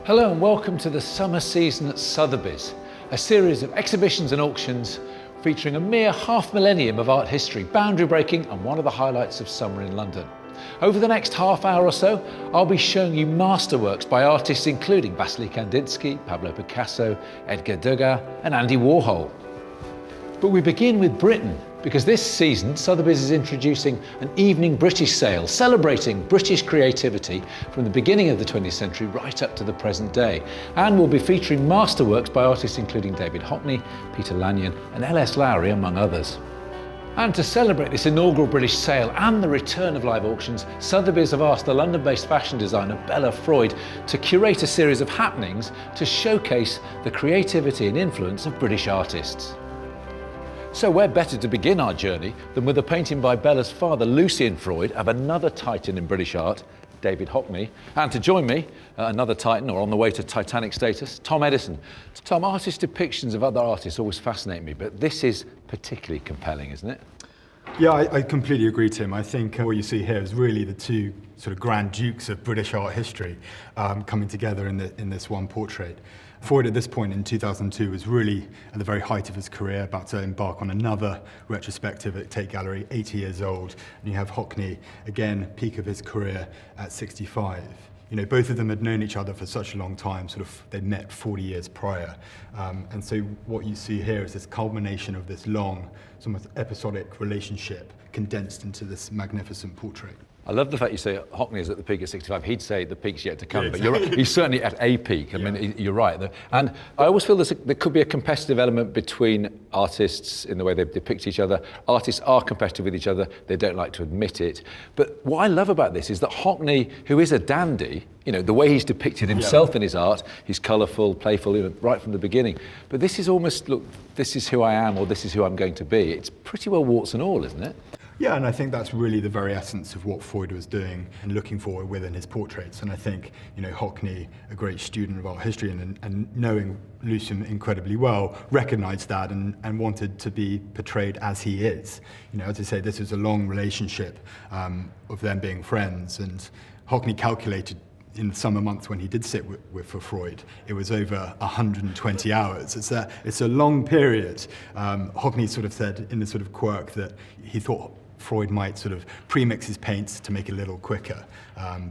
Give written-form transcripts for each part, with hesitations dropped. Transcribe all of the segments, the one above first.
Hello and welcome to the summer season at Sotheby's, a series of exhibitions and auctions featuring a mere half millennium of art history, boundary breaking and one of the highlights of summer in London. Over the next half hour or so, I'll be showing you masterworks by artists including Wassily Kandinsky, Pablo Picasso, Edgar Degas and Andy Warhol. But we begin with Britain, because this season Sotheby's is introducing an evening British sale celebrating British creativity from the beginning of the 20th century right up to the present day. And we'll be featuring masterworks by artists including Hockney, Peter Lanyon and Ellis Lowry, among others. And to celebrate this inaugural British sale and the return of live auctions, Sotheby's have asked the London-based fashion designer Bella Freud to curate a series of happenings to showcase the creativity and influence of British artists. So where better to begin our journey than with a painting by Bella's father, Lucian Freud, of another titan in British art, David Hockney, and to join me, another titan, or on the way to Titanic status, Tom Edison. Tom, artist depictions of other artists always fascinate me, but this is particularly compelling, isn't it? Yeah, I completely agree, Tim. I think what you see here is really the two sort of grand dukes of British art history coming together in this one portrait. Freud at this point in 2002 was really at the very height of his career, about to embark on another retrospective at Tate Gallery, 80 years old. And you have Hockney, again, peak of his career at 65. You know, both of them had known each other for such a long time, they met 40 years prior. And so what you see here is this culmination of this long, somewhat episodic relationship condensed into this magnificent portrait. I love the fact you say Hockney is at the peak at 65. He'd say the peak's yet to come, Yeah, but you're right. He's certainly at a peak. I mean, you're right. And I always feel there could be a competitive element between artists in the way they depict each other. Artists are competitive with each other. They don't like to admit it. But what I love about this is that Hockney, who is a dandy, you know, the way he's depicted himself in his art, he's colourful, playful, you know, right from the beginning. But this is almost, look, this is who I am, or this is who I'm going to be. It's pretty well warts and all, isn't it? Yeah, and I think that's really the very essence of what Freud was doing and looking for within his portraits. And I think, you know, Hockney, a great student of art history and knowing Lucian incredibly well, recognised that and wanted to be portrayed as he is. You know, as I say, this is a long relationship of them being friends, and Hockney calculated in the summer months when he did sit for Freud, it was over 120 hours. It's a long period. Hockney sort of said in the sort of quirk that he thought Freud might sort of pre-mix his paints to make it a little quicker.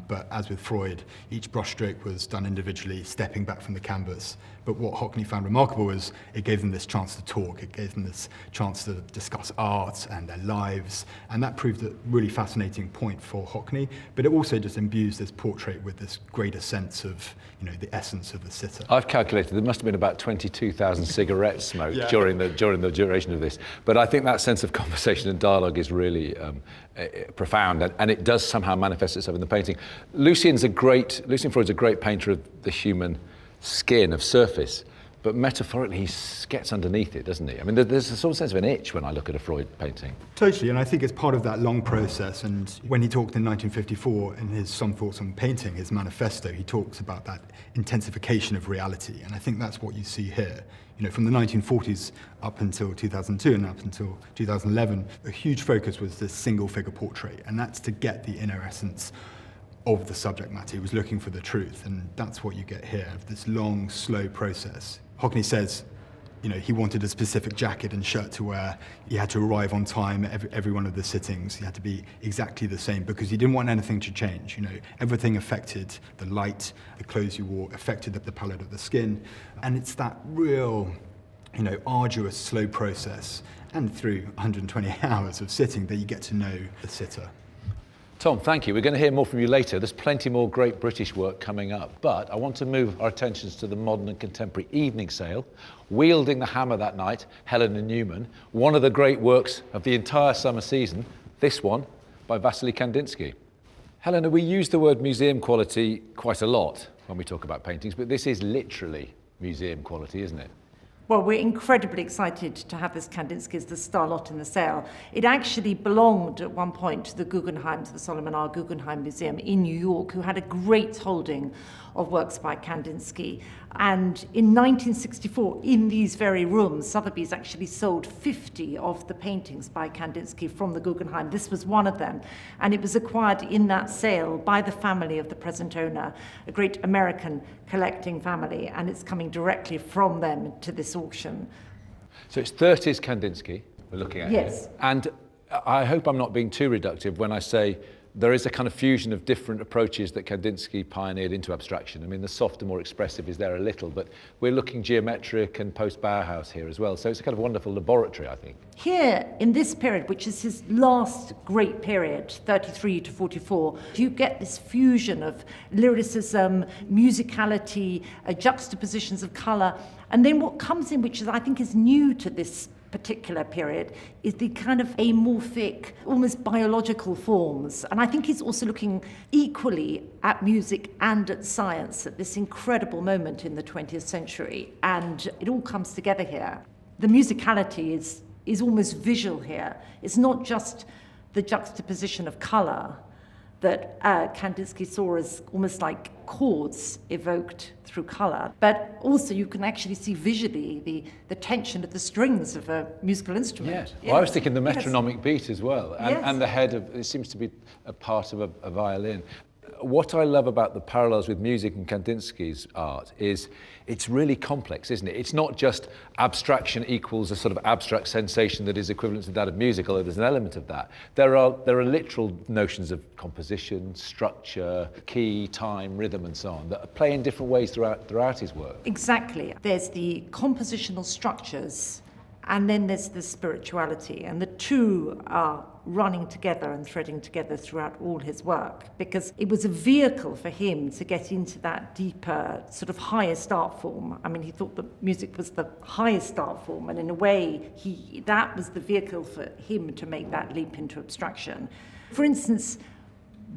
But as with Freud, each brushstroke was done individually, stepping back from the canvas. But what Hockney found remarkable was it gave them this chance to talk, it gave them this chance to discuss art and their lives, and that proved a really fascinating point for Hockney, but it also just imbues this portrait with this greater sense of, you know, the essence of the sitter. I've calculated there must have been about 22,000 cigarettes smoked during the duration of this, but I think that sense of conversation and dialogue is really profound, and it does somehow manifest itself in the painting. Lucian Freud's a great painter of the human skin, of surface, but metaphorically he gets underneath it, doesn't he? I mean, there's a sort of sense of an itch when I look at a Freud painting. Totally, and I think it's part of that long process. And when he talked in 1954 in his Some Thoughts on Painting, his manifesto, he talks about that intensification of reality, and I think that's what you see here. You know, from the 1940s up until 2002 and up until 2011, a huge focus was this single figure portrait, and that's to get the inner essence of the subject matter. He was looking for the truth, and that's what you get here, this long, slow process. Hockney says, you know, he wanted a specific jacket and shirt to wear. He had to arrive on time at every one of the sittings. He had to be exactly the same because he didn't want anything to change. You know, everything affected the light, the clothes you wore affected the palette of the skin, and it's that real, you know, arduous, slow process, and through 120 hours of sitting that you get to know the sitter. Tom, thank you. We're going to hear more from you later. There's plenty more great British work coming up, but I want to move our attentions to the modern and contemporary evening sale. Wielding the hammer that night, Helena Newman, one of the great works of the entire summer season, this one by Wassily Kandinsky. Helena, we use the word museum quality quite a lot when we talk about paintings, but this is literally museum quality, isn't it? Well, we're incredibly excited to have this Kandinsky as the star lot in the sale. It actually belonged at one point to the Guggenheim, to the Solomon R. Guggenheim Museum in New York, who had a great holding of works by Kandinsky. And in 1964, in these very rooms, Sotheby's actually sold 50 of the paintings by Kandinsky from the Guggenheim. This was one of them. And it was acquired in that sale by the family of the present owner, a great American collecting family, and it's coming directly from them to this auction. So it's 30s Kandinsky we're looking at Yes. here. And I hope I'm not being too reductive when I say there is a kind of fusion of different approaches that Kandinsky pioneered into abstraction. I mean, the softer, more expressive is there a little, but we're looking geometric and post-Bauhaus here as well. So it's a kind of wonderful laboratory, I think. Here, in this period, which is his last great period, 33 to 44, you get this fusion of lyricism, musicality, juxtapositions of colour, and then what comes in, which is, I think is new to this particular period, is the kind of amorphic, almost biological forms. And I think he's also looking equally at music and at science at this incredible moment in the 20th century. And it all comes together here. The musicality is almost visual here. It's not just the juxtaposition of colour that Kandinsky saw as almost like chords evoked through colour, but also you can actually see visually the tension of the strings of a musical instrument. Yes. Well, I was thinking the metronomic beat as well, and, Yes. and the head of, it seems to be a part of a violin. What I love about the parallels with music and Kandinsky's art is it's really complex, isn't it? It's not just abstraction equals a sort of abstract sensation that is equivalent to that of music, although there's an element of that. There are literal notions of composition, structure, key, time, rhythm, and so on that play in different ways throughout his work. Exactly. There's the compositional structures, and then there's the spirituality, and the two are running together and threading together throughout all his work, because it was a vehicle for him to get into that deeper, sort of highest art form. I mean, he thought that music was the highest art form, and in a way, that was the vehicle for him to make that leap into abstraction. For instance,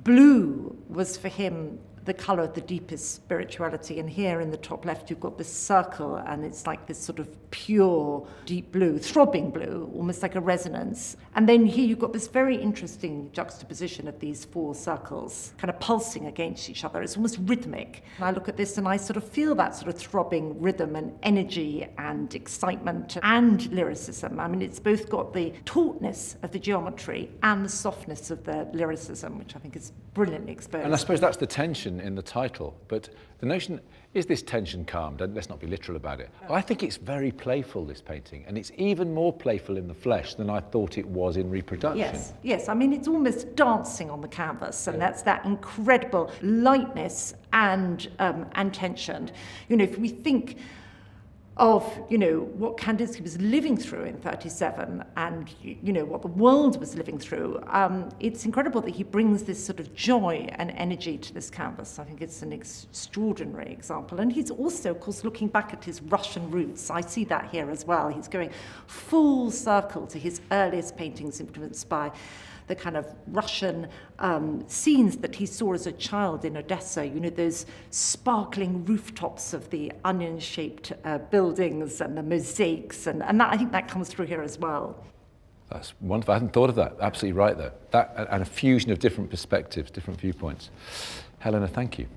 blue was for him the colour of the deepest spirituality, and here in the top left you've got this circle, and it's like this sort of pure deep blue, throbbing blue, almost like a resonance. And then here you've got this very interesting juxtaposition of these four circles kind of pulsing against each other. It's almost rhythmic. And I look at this and I sort of feel that sort of throbbing rhythm and energy and excitement and lyricism. I mean, it's both got the tautness of the geometry and the softness of the lyricism, which I think is brilliantly exposed. And I suppose that's the tension in the title, but the notion, is this tension calmed? Let's not be literal about it. I think it's very playful, this painting, and it's even more playful in the flesh than I thought it was in reproduction. Yes. I mean, it's almost dancing on the canvas, and that's that incredible lightness and tension. You know, if we think of, you know, what Kandinsky was living through in 37 and, you know, what the world was living through, it's incredible that he brings this sort of joy and energy to this canvas. I think it's an extraordinary example. And he's also, of course, looking back at his Russian roots. I see that here as well. He's going full circle to his earliest paintings influenced by the kind of Russian scenes that he saw as a child in Odessa, you know, those sparkling rooftops of the onion-shaped buildings and the mosaics, and that, I think that comes through here as well. That's wonderful. I hadn't thought of that. Absolutely right, though. That and a fusion of different perspectives, different viewpoints. Helena, thank you.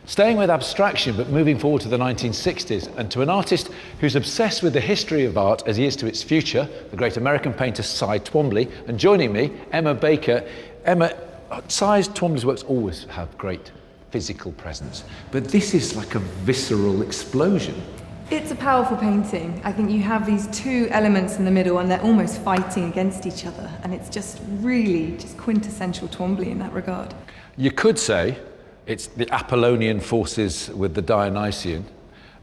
Staying with abstraction, but moving forward to the 1960s, and to an artist who's obsessed with the history of art as he is to its future, the great American painter Sai Twombly, and joining me, Emma Baker. Emma, Sai Twombly's works always have great physical presence, but this is like a visceral explosion. It's a powerful painting. I think you have these two elements in the middle and they're almost fighting against each other, and it's just really just quintessential Twombly in that regard. You could say it's the Apollonian forces with the Dionysian,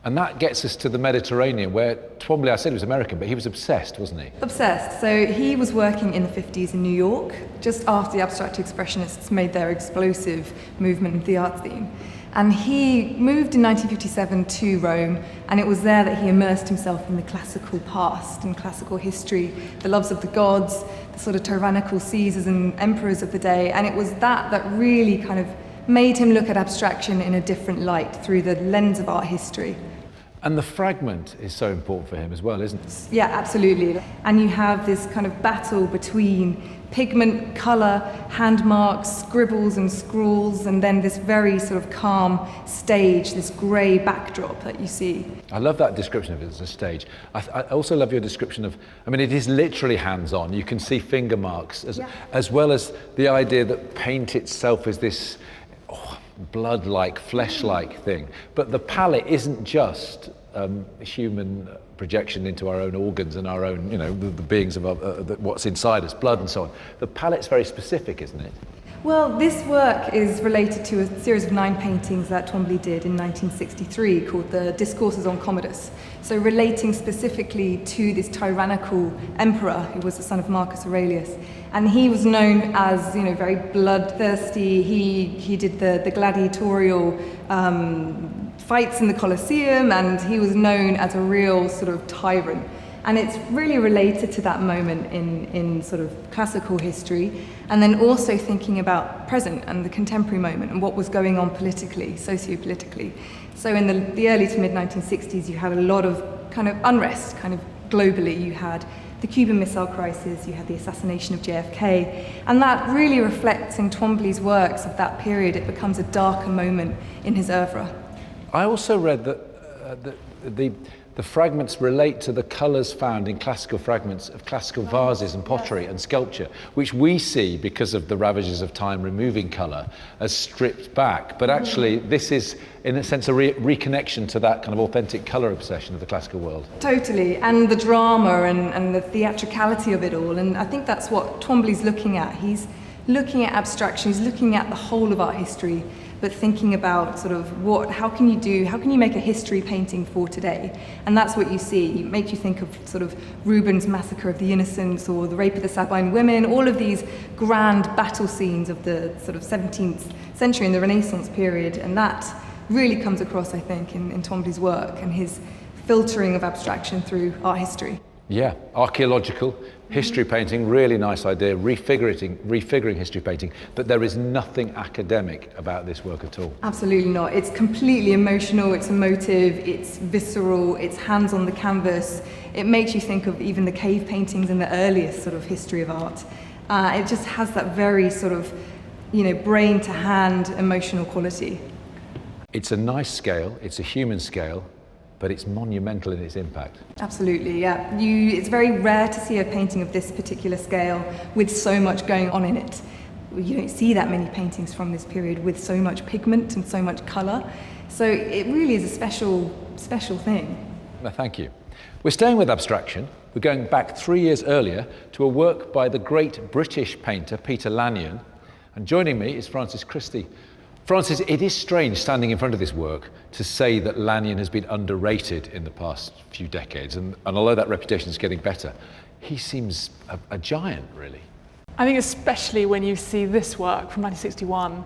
and that gets us to the Mediterranean, where Twombly, I said he was American, but he was obsessed, wasn't he? Obsessed. So he was working in the 50s in New York, just after the abstract expressionists made their explosive movement of the art theme. And he moved in 1957 to Rome, and it was there that he immersed himself in the classical past and classical history, the loves of the gods, the sort of tyrannical Caesars and emperors of the day, and it was that really kind of made him look at abstraction in a different light through the lens of art history. And the fragment is so important for him as well, isn't it? Yeah, absolutely. And you have this kind of battle between pigment, colour, hand marks, scribbles and scrawls, and then this very sort of calm stage, this grey backdrop that you see. I love that description of it as a stage. I also love your description of, I mean, it is literally hands-on. You can see finger marks, as well as the idea that paint itself is this blood-like, flesh-like thing. But the palette isn't just human projection into our own organs and our own, the beings of what's inside us, blood and so on. The palette's very specific, isn't it? Well, this work is related to a series of 9 paintings that Twombly did in 1963 called the Discourses on Commodus. So relating specifically to this tyrannical emperor who was the son of Marcus Aurelius. And he was known as, very bloodthirsty. He did the gladiatorial fights in the Colosseum, and he was known as a real sort of tyrant. And it's really related to that moment in sort of classical history, and then also thinking about present and the contemporary moment and what was going on politically, socio-politically. So in the early to mid-1960s, you had a lot of kind of unrest, kind of globally. You had the Cuban Missile Crisis, you had the assassination of JFK, and that really reflects in Twombly's works of that period. It becomes a darker moment in his oeuvre. I also read that the fragments relate to the colours found in classical fragments of classical vases and pottery and sculpture, which we see, because of the ravages of time removing colour, as stripped back. But actually, this is, in a sense, a reconnection to that kind of authentic colour obsession of the classical world. Totally, and the drama and the theatricality of it all. And I think that's what Twombly's looking at. He's looking at abstraction, he's looking at the whole of art history, but thinking about sort of how can you make a history painting for today? And that's what you see. It makes you think of sort of Rubens' Massacre of the Innocents or the Rape of the Sabine Women, all of these grand battle scenes of the sort of 17th century and the Renaissance period. And that really comes across, I think, in Twombly's work and his filtering of abstraction through art history. Yeah, archaeological, history painting, really nice idea, refiguring history painting, but there is nothing academic about this work at all. Absolutely not. It's completely emotional, it's emotive, it's visceral, it's hands on the canvas. It makes you think of even the cave paintings in the earliest sort of history of art. It just has that very sort of, brain to hand emotional quality. It's a nice scale, it's a human scale, but it's monumental in its impact. Absolutely, yeah. It's very rare to see a painting of this particular scale with so much going on in it. You don't see that many paintings from this period with so much pigment and so much colour. So it really is a special thing. Well, thank you. We're staying with abstraction. We're going back 3 years earlier to a work by the great British painter Peter Lanyon. And joining me is Francis Christie. Francis, it is strange standing in front of this work to say that Lanyon has been underrated in the past few decades, and although that reputation is getting better, he seems a giant, really. I think especially when you see this work from 1961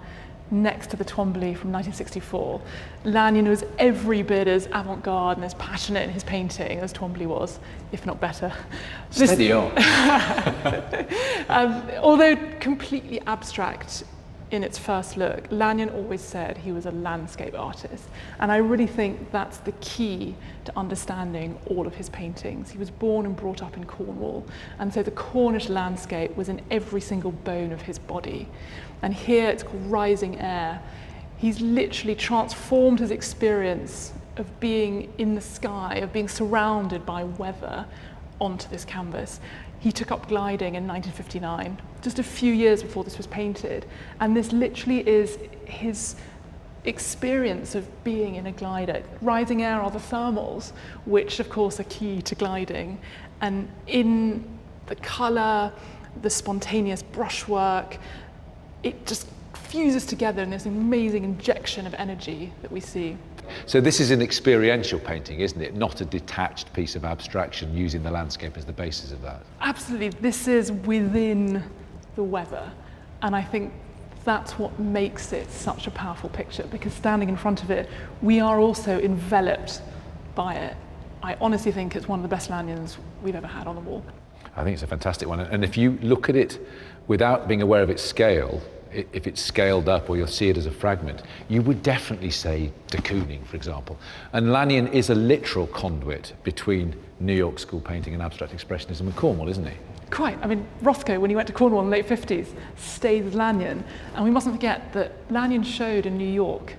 next to the Twombly from 1964, Lanyon was every bit as avant-garde and as passionate in his painting as Twombly was, if not better. Steady on. Although completely abstract in its first look, Lanyon always said he was a landscape artist, and I really think that's the key to understanding all of his paintings. He was born and brought up in Cornwall, and so the Cornish landscape was in every single bone of his body. And here it's called Rising Air. He's literally transformed his experience of being in the sky, of being surrounded by weather, onto this canvas. He took up gliding in 1959, just a few years before this was painted, and this literally is his experience of being in a glider. Rising air are the thermals, which of course are key to gliding, and in the colour, the spontaneous brushwork, it just fuses together in this amazing injection of energy that we see. So this is an experiential painting, isn't it? Not a detached piece of abstraction using the landscape as the basis of that. Absolutely. This is within the weather. And I think that's what makes it such a powerful picture, because standing in front of it, we are also enveloped by it. I honestly think it's one of the best Lanyons we've ever had on the wall. I think it's a fantastic one. And if you look at it without being aware of its scale, if it's scaled up or you'll see it as a fragment, you would definitely say de Kooning, for example. And Lanyon is a literal conduit between New York school painting and abstract expressionism and Cornwall, isn't he? Quite. I mean, Rothko, when he went to Cornwall in the late 50s, stayed with Lanyon. And we mustn't forget that Lanyon showed in New York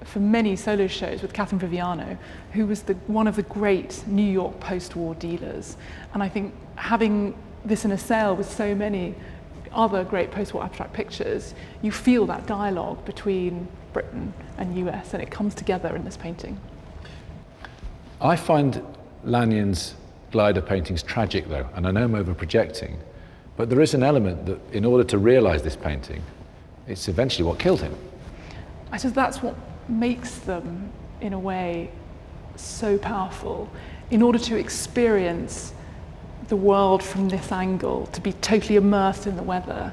for many solo shows with Catherine Viviano, who was one of the great New York post-war dealers. And I think having this in a sale with so many other great post-war abstract pictures, you feel that dialogue between Britain and US, and it comes together in this painting. I find Lanyon's glider paintings tragic though, and I know I'm over-projecting, but there is an element that in order to realise this painting, it's eventually what killed him. I suppose that's what makes them, in a way, so powerful. In order to experience the world from this angle, to be totally immersed in the weather,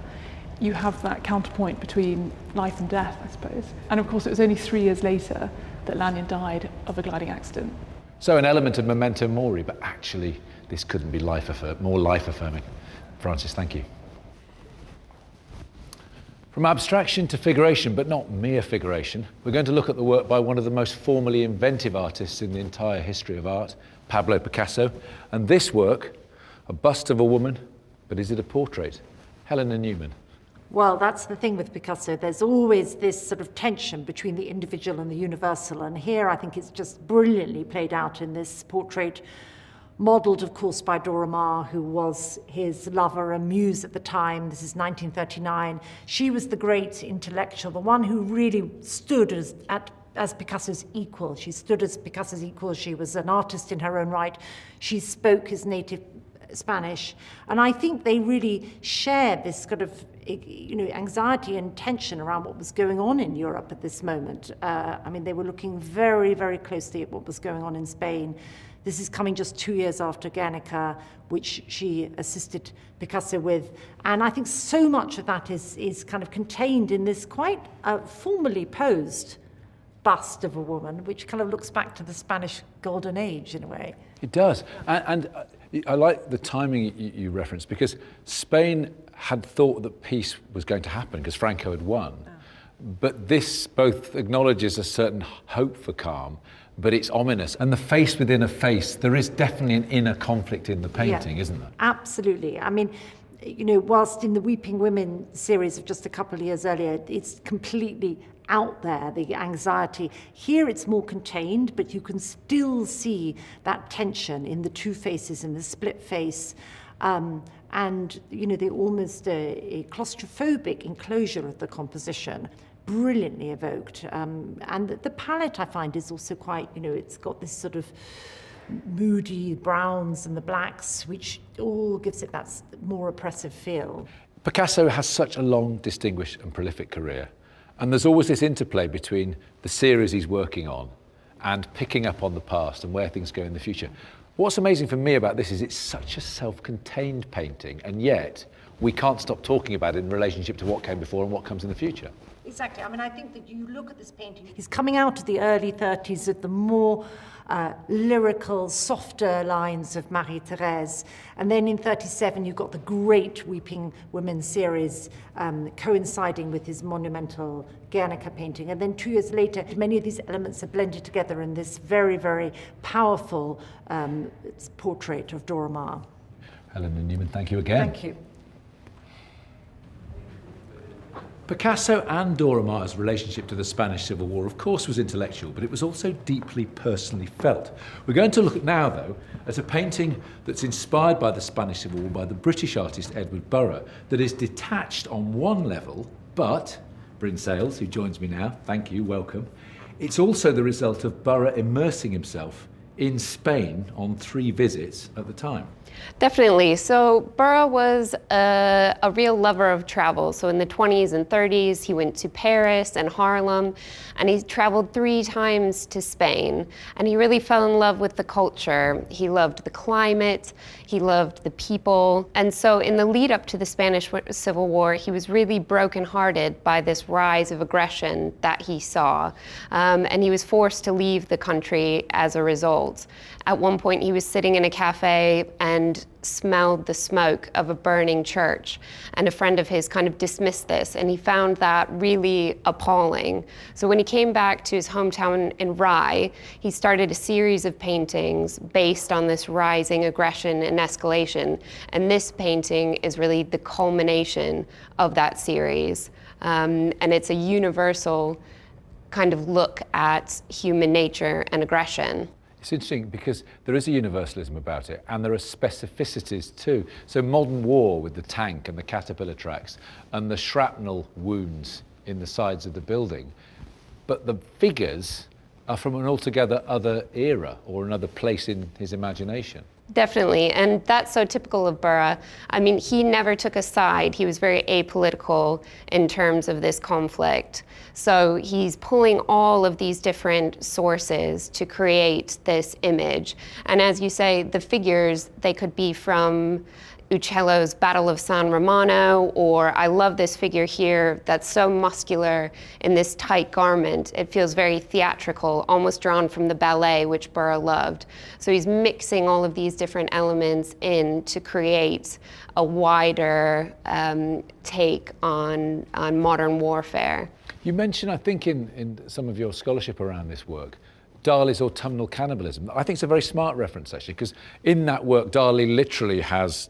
you have that counterpoint between life and death, I suppose. And of course, it was only 3 years later that Lanyon died of a gliding accident. So an element of memento mori, but actually this couldn't be more life-affirming. Francis, thank you. From abstraction to figuration, but not mere figuration, we're going to look at the work by one of the most formally inventive artists in the entire history of art, Pablo Picasso. And this work, a bust of a woman, but is it a portrait? Helena Newman. Well, that's the thing with Picasso. There's always this sort of tension between the individual and the universal. And here I think it's just brilliantly played out in this portrait, modelled, of course, by Dora Maar, who was his lover and muse at the time. This is 1939. She was the great intellectual, the one who really stood as Picasso's equal. She stood as Picasso's equal. She was an artist in her own right. She spoke his native Spanish, and I think they really shared this kind of, anxiety and tension around what was going on in Europe at this moment. I mean, they were looking very, very closely at what was going on in Spain. This is coming just 2 years after Guernica, which she assisted Picasso with, and I think so much of that is kind of contained in this quite formally posed bust of a woman, which kind of looks back to the Spanish Golden Age in a way. It does, and I like the timing you referenced, because Spain had thought that peace was going to happen because Franco had won. Oh. But this both acknowledges a certain hope for calm, but it's ominous. And the face within a face, there is definitely an inner conflict in the painting, isn't there? Absolutely. I mean, whilst in the Weeping Women series of just a couple of years earlier, it's completely out there, the anxiety. Here it's more contained, but you can still see that tension in the two faces, in the split face, and the almost a claustrophobic enclosure of the composition, brilliantly evoked. And the palette, I find, is also quite, it's got this sort of moody browns and the blacks, which all gives it that more oppressive feel. Picasso has such a long, distinguished and prolific career. And there's always this interplay between the series he's working on and picking up on the past and where things go in the future. What's amazing for me about this is it's such a self-contained painting, and yet we can't stop talking about it in relationship to what came before and what comes in the future. Exactly. I mean, I think that you look at this painting, he's coming out of the early 30s with the more lyrical, softer lines of Marie-Thérèse. And then in 37, you've got the great Weeping Women series coinciding with his monumental Guernica painting. And then 2 years later, many of these elements are blended together in this very, very powerful portrait of Dora Maar. Helena Newman, thank you again. Thank you. Picasso and Dora Maar's relationship to the Spanish Civil War, of course, was intellectual, but it was also deeply personally felt. We're going to look at now, though, at a painting that's inspired by the Spanish Civil War by the British artist Edward Burra, that is detached on one level, but, Bryn Sales, who joins me now, thank you, welcome, it's also the result of Burra immersing himself in Spain on 3 visits at the time. Definitely. So Burra was a real lover of travel. So in the 20s and 30s, he went to Paris and Harlem, and he traveled 3 times to Spain. And he really fell in love with the culture. He loved the climate, he loved the people. And so in the lead up to the Spanish Civil War, he was really brokenhearted by this rise of aggression that he saw. And he was forced to leave the country as a result. At one point, he was sitting in a cafe and and smelled the smoke of a burning church. And a friend of his kind of dismissed this, and he found that really appalling. So when he came back to his hometown in Rye, he started a series of paintings based on this rising aggression and escalation. And this painting is really the culmination of that series. And it's a universal kind of look at human nature and aggression. It's interesting because there is a universalism about it, and there are specificities too. So modern war with the tank and the caterpillar tracks and the shrapnel wounds in the sides of the building. But the figures are from an altogether other era or another place in his imagination. Definitely, and that's so typical of Burra. I mean, he never took a side. He was very apolitical in terms of this conflict. So he's pulling all of these different sources to create this image. And as you say, the figures, they could be from Uccello's Battle of San Romano, or I love this figure here that's so muscular in this tight garment. It feels very theatrical, almost drawn from the ballet, which Burra loved. So he's mixing all of these different elements in to create a wider take on modern warfare. You mentioned, I think, in some of your scholarship around this work, Dali's autumnal cannibalism. I think it's a very smart reference, actually, because in that work, Dali literally has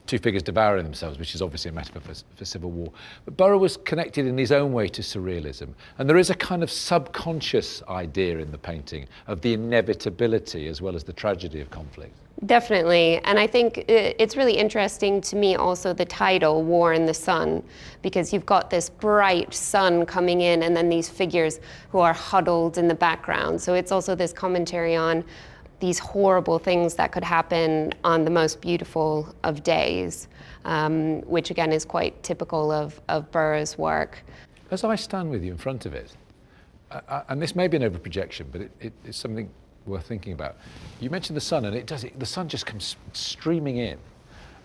two figures devouring themselves, which is obviously a metaphor for civil war. But Burra was connected in his own way to surrealism. And there is a kind of subconscious idea in the painting of the inevitability as well as the tragedy of conflict. Definitely, and I think it's really interesting to me also the title, War in the Sun, because you've got this bright sun coming in and then these figures who are huddled in the background. So it's also this commentary on these horrible things that could happen on the most beautiful of days, which again is quite typical of Burra's work. As I stand with you in front of it, and this may be an overprojection, but it's something worth thinking about. You mentioned the sun, and the sun just comes streaming in,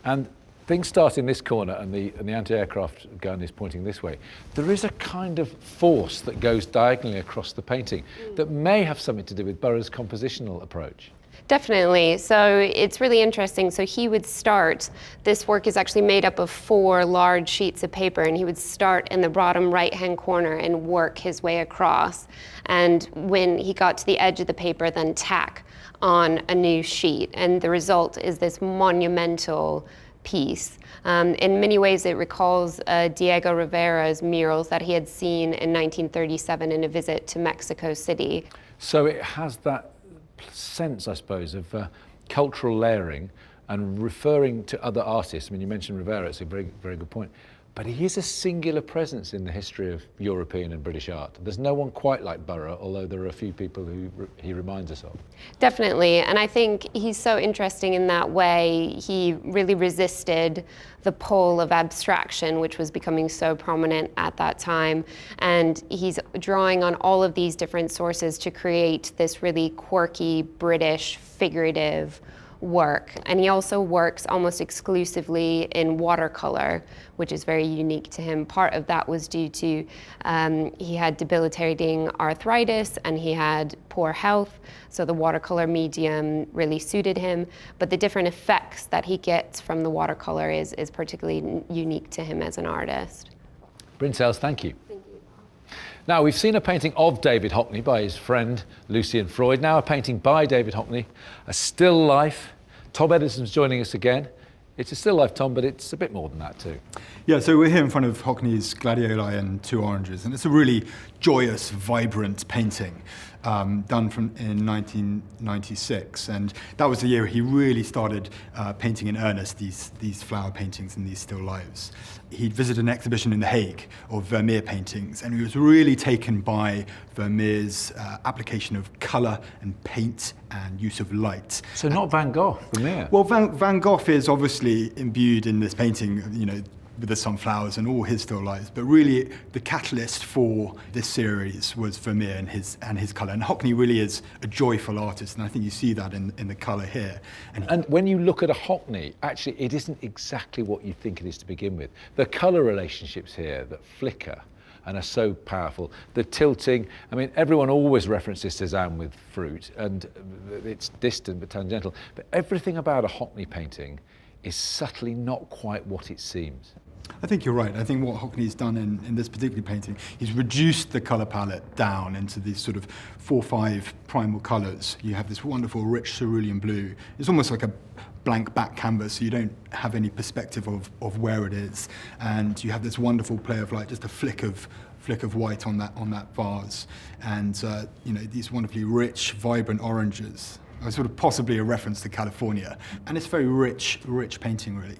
and things start in this corner, and the anti-aircraft gun is pointing this way. There is a kind of force that goes diagonally across the painting that may have something to do with Burra's compositional approach. Definitely. So it's really interesting. So he would start, this work is actually made up of 4 large sheets of paper, and he would start in the bottom right-hand corner and work his way across. And when he got to the edge of the paper, then tack on a new sheet. And the result is this monumental piece. In many ways, it recalls Diego Rivera's murals that he had seen in 1937 in a visit to Mexico City. So it has that sense, I suppose, of cultural layering and referring to other artists. I mean, you mentioned Rivera, it's a very, very good point. But he is a singular presence in the history of European and British art. There's no one quite like Burra, although there are a few people who he reminds us of. Definitely, and I think he's so interesting in that way. He really resisted the pull of abstraction, which was becoming so prominent at that time. And he's drawing on all of these different sources to create this really quirky British figurative work. And he also works almost exclusively in watercolor, which is very unique to him. Part of that was due to he had debilitating arthritis and he had poor health, so the watercolor medium really suited him. But the different effects that he gets from the watercolor is particularly unique to him as an artist. Bryn Sayles, thank you. Now, we've seen a painting of David Hockney by his friend Lucian Freud, now a painting by David Hockney, a still life. Tom Edison's joining us again. It's a still life, Tom, but it's a bit more than that too. Yeah, so we're here in front of Hockney's Gladioli and Two Oranges, and it's a really joyous, vibrant painting done in 1996, and that was the year he really started painting in earnest these flower paintings and these still lifes. He'd visited an exhibition in The Hague of Vermeer paintings, and he was really taken by Vermeer's application of colour and paint and use of light. So not Van Gogh, Vermeer. Well, Van Gogh is obviously imbued in this painting, you know, with the sunflowers and all his still lifes, but really the catalyst for this series was Vermeer and his colour. And Hockney really is a joyful artist, and I think you see that in the colour here. And when you look at a Hockney, actually it isn't exactly what you think it is to begin with. The colour relationships here that flicker and are so powerful. The tilting, I mean, everyone always references Cézanne with fruit, and it's distant but tangential, but everything about a Hockney painting is subtly not quite what it seems. I think you're right. I think what Hockney's done in this particular painting, he's reduced the colour palette down into these sort of 4 or 5 primal colours. You have this wonderful rich cerulean blue. It's almost like a blank back canvas, so you don't have any perspective of where it is. And you have this wonderful play of light, just a flick of white on that vase. And you know, these wonderfully rich, vibrant oranges. Sort of possibly a reference to California. And it's very rich painting, really.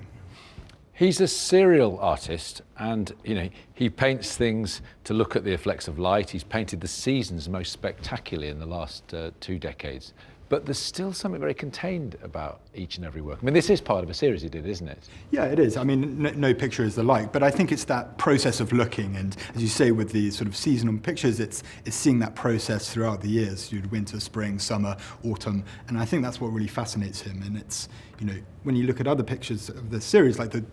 He's a serial artist, and you know, he paints things to look at the effects of light. He's painted the seasons most spectacularly in the last 2 decades. But there's still something very contained about each and every work. I mean, this is part of a series he did, isn't it? Yeah, it is. I mean, no picture is alike, but I think it's that process of looking, and as you say, with the sort of seasonal pictures, it's seeing that process throughout the years, winter, spring, summer, autumn, and I think that's what really fascinates him. And it's, you know, when you look at other pictures of the series, like the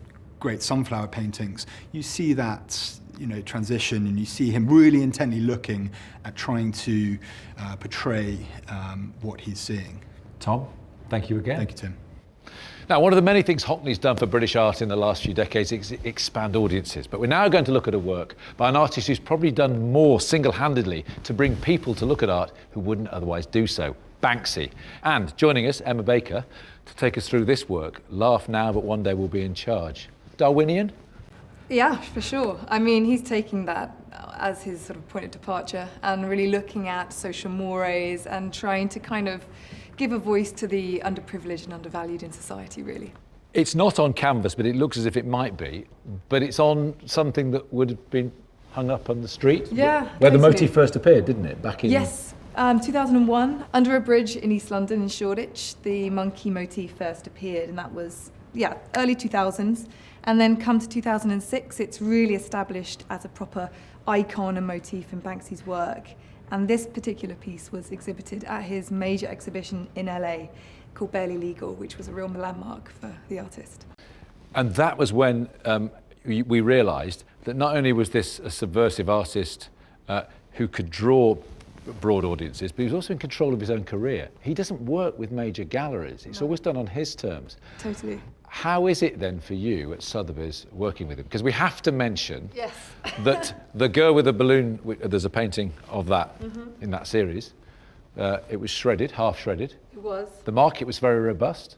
great sunflower paintings, you see that, you know, transition, and you see him really intently looking at trying to portray what he's seeing. Tom, thank you again. Thank you, Tim. Now, one of the many things Hockney's done for British art in the last few decades is expand audiences. But we're now going to look at a work by an artist who's probably done more single-handedly to bring people to look at art who wouldn't otherwise do so, Banksy. And joining us, Emma Baker, to take us through this work, Laugh Now But One Day We'll Be in Charge. Darwinian? Yeah, for sure. I mean, he's taking that as his sort of point of departure and really looking at social mores and trying to kind of give a voice to the underprivileged and undervalued in society, really. It's not on canvas, but it looks as if it might be, but it's on something that would have been hung up on the street. Yeah, Where the totally. motif first appeared, didn't it? Back in... Yes, 2001, under a bridge in East London in Shoreditch, the monkey motif first appeared, and that was, early 2000s. And then come to 2006, it's really established as a proper icon and motif in Banksy's work. And this particular piece was exhibited at his major exhibition in LA called Barely Legal, which was a real landmark for the artist. And that was when we realised that not only was this a subversive artist who could draw broad audiences, but he was also in control of his own career. He doesn't work with major galleries. It's always done on his terms. Totally. How is it then for you at Sotheby's working with him? Because we have to mention that the girl with the balloon, there's a painting of that in that series. It was shredded, half shredded. It was. The market was very robust.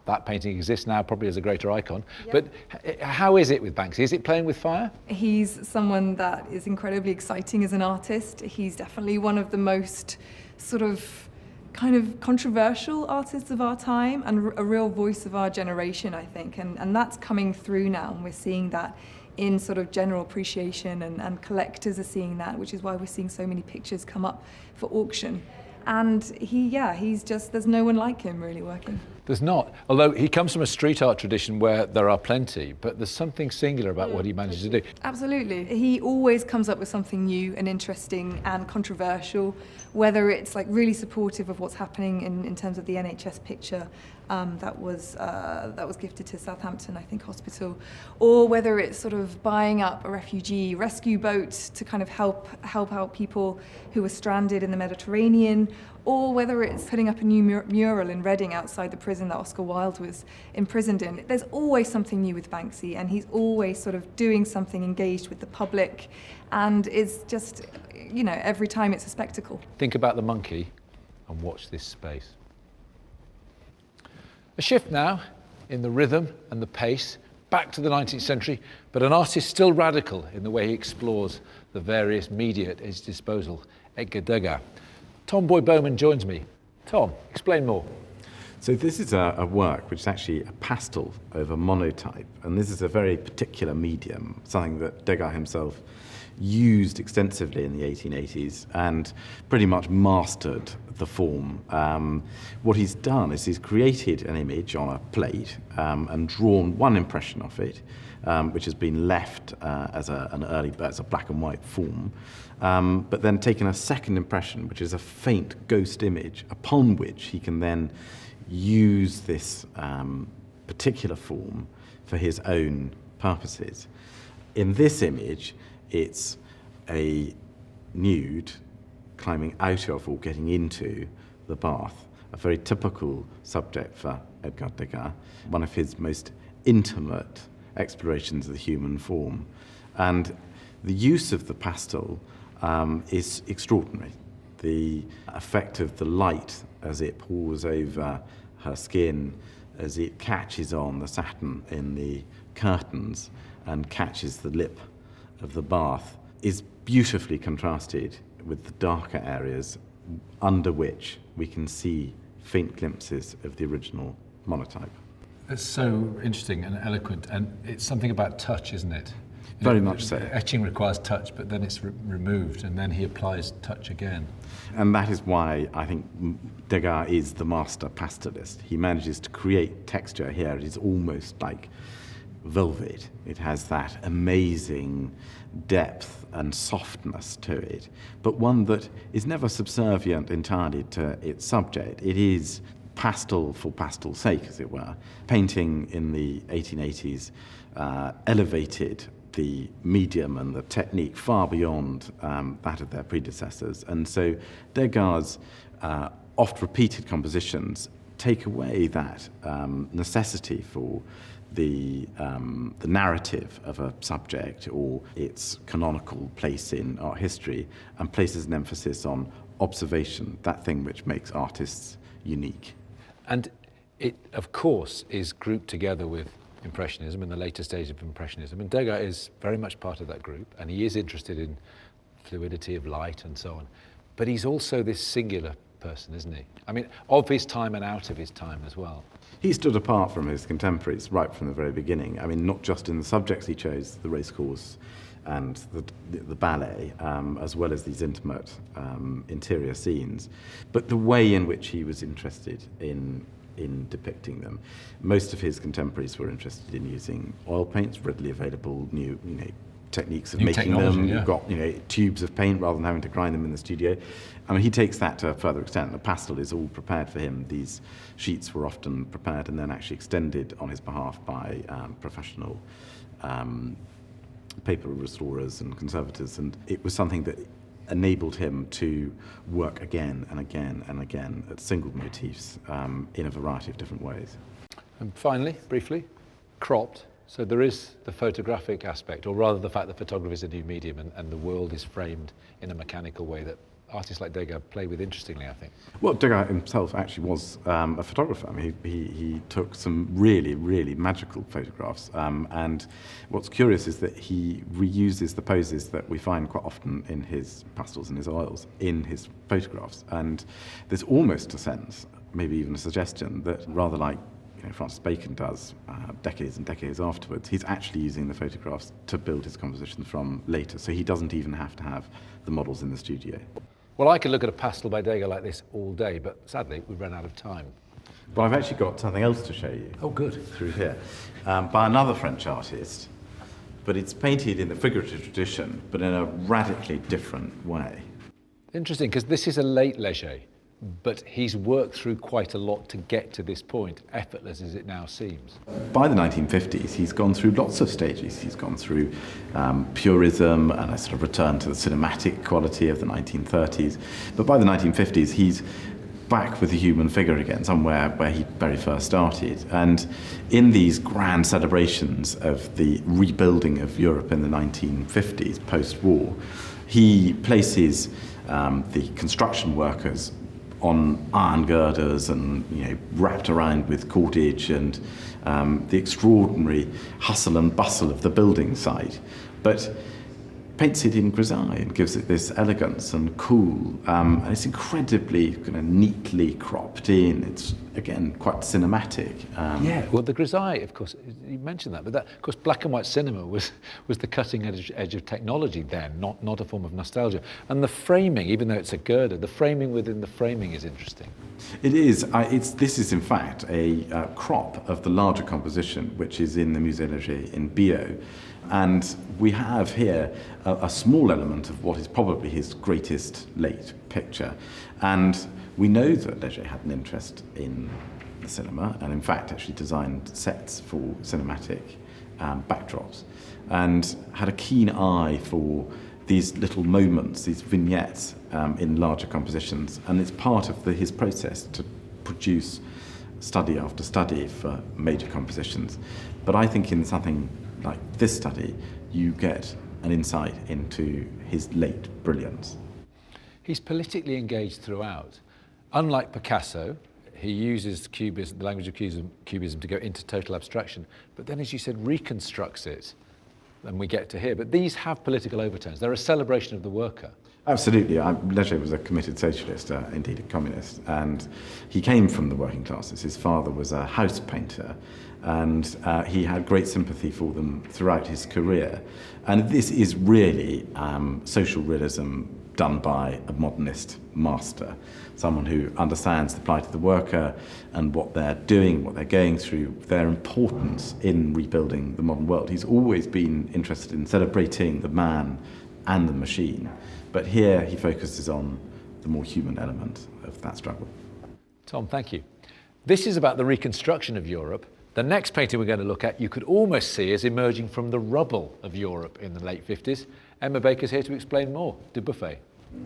That painting exists now probably as a greater icon. Yep. But how is it with Banksy? Is it playing with fire? He's someone that is incredibly exciting as an artist. He's definitely one of the most sort of kind of controversial artists of our time and a real voice of our generation, I think. And that's coming through now, and we're seeing that in sort of general appreciation, and collectors are seeing that, which is why we're seeing so many pictures come up for auction. And he's just, there's no one like him really working. There's not, although he comes from a street art tradition where there are plenty, but there's something singular about what he manages to do. Absolutely. He always comes up with something new and interesting and controversial, whether it's like really supportive of what's happening in terms of the NHS picture that was gifted to Southampton, I think, hospital, or whether it's sort of buying up a refugee rescue boat to kind of help out people who were stranded in the Mediterranean, or whether it's putting up a new mural in Reading outside the prison that Oscar Wilde was imprisoned in. There's always something new with Banksy, and he's always sort of doing something engaged with the public, and it's just, you know, every time it's a spectacle. Think about the monkey and watch this space. A shift now in the rhythm and the pace, back to the 19th century, but an artist still radical in the way he explores the various media at his disposal, Edgar Degas. Tom Boyd-Bowman joins me. Tom, explain more. So this is a work which is actually a pastel over monotype, and this is a very particular medium, something that Degas himself used extensively in the 1880s and pretty much mastered the form. What he's done is he's created an image on a plate and drawn one impression of it, which has been left as a black and white form, but then taken a second impression, which is a faint ghost image, upon which he can then use this particular form for his own purposes. In this image, it's a nude climbing out of or getting into the bath, a very typical subject for Edgar Degas, one of his most intimate explorations of the human form. And the use of the pastel is extraordinary. The effect of the light as it pours over her skin, as it catches on the satin in the curtains and catches the lip of the bath, is beautifully contrasted with the darker areas under which we can see faint glimpses of the original monotype. It's so interesting and eloquent, and it's something about touch, isn't it? Very much so. Etching requires touch, but then it's removed, and then he applies touch again. And that is why I think Degas is the master pastelist. He manages to create texture here. It is almost like velvet. It has that amazing depth and softness to it, but one that is never subservient entirely to its subject. It is pastel for pastel's sake, as it were. Painting in the 1880s elevated the medium and the technique far beyond that of their predecessors. And so Degas' oft-repeated compositions take away that necessity for the narrative of a subject or its canonical place in art history, and places an emphasis on observation, that thing which makes artists unique. And it, of course, is grouped together with Impressionism in the later stage of Impressionism, and Degas is very much part of that group, and he is interested in fluidity of light and so on. But he's also this singular person, isn't he? I mean, of his time and out of his time as well. He stood apart from his contemporaries right from the very beginning. I mean, not just in the subjects he chose, the racecourse and the ballet, as well as these intimate interior scenes, but the way in which he was interested in depicting them. Most of his contemporaries were interested in using oil paints, readily available, new techniques of making them. Yeah. You've got tubes of paint rather than having to grind them in the studio. I mean, he takes that to a further extent. The pastel is all prepared for him. These sheets were often prepared and then actually extended on his behalf by professional paper restorers and conservators, and it was something that enabled him to work again and again and again at single motifs in a variety of different ways. And finally, briefly, cropped. So there is the photographic aspect, or rather the fact that photography is a new medium and the world is framed in a mechanical way that artists like Degas play with interestingly, I think. Well, Degas himself actually was a photographer. I mean, he took some really, really magical photographs. And what's curious is that he reuses the poses that we find quite often in his pastels and his oils in his photographs. And there's almost a sense, maybe even a suggestion, that rather like Francis Bacon does decades and decades afterwards, he's actually using the photographs to build his compositions from later. So he doesn't even have to have the models in the studio. Well, I could look at a pastel by Degas like this all day, but sadly, we've run out of time. But I've actually got something else to show you. Oh, good. Through here, by another French artist, but it's painted in the figurative tradition, but in a radically different way. Interesting, because this is a late Léger, but he's worked through quite a lot to get to this point, effortless as it now seems. By the 1950s, he's gone through lots of stages. He's gone through purism and a sort of return to the cinematic quality of the 1930s. But by the 1950s, he's back with the human figure again, somewhere where he very first started. And in these grand celebrations of the rebuilding of Europe in the 1950s, post-war, he places the construction workers on iron girders and wrapped around with cordage and the extraordinary hustle and bustle of the building site, but paints it in grisaille and gives it this elegance and cool, and it's incredibly kind of neatly cropped in. It's again quite cinematic. Yeah, well, the grisaille, of course, you mentioned that, but that, of course, black and white cinema was the cutting edge of technology then, not a form of nostalgia. And the framing, even though it's a girder, the framing within the framing is interesting. It is. This is in fact a crop of the larger composition, which is in the Musée Léger in Bio. And we have here a small element of what is probably his greatest late picture. And we know that Léger had an interest in the cinema, and in fact actually designed sets for cinematic backdrops, and had a keen eye for these little moments, these vignettes in larger compositions, and it's part of his process to produce study after study for major compositions. But I think in something like this study, you get an insight into his late brilliance. He's politically engaged throughout. Unlike Picasso, he uses cubism, the language of cubism to go into total abstraction, but then, as you said, reconstructs it, and we get to here. But these have political overtones. They're a celebration of the worker. Absolutely. Leger was a committed socialist, indeed a communist, and he came from the working classes. His father was a house painter, and he had great sympathy for them throughout his career. And this is really social realism done by a modernist master, someone who understands the plight of the worker and what they're doing, what they're going through, their importance in rebuilding the modern world. He's always been interested in celebrating the man and the machine, but here he focuses on the more human element of that struggle. Tom, thank you. This is about the reconstruction of Europe. The next painting we're going to look at, you could almost see as emerging from the rubble of Europe in the late 50s. Emma Baker's here to explain more. Dubuffet.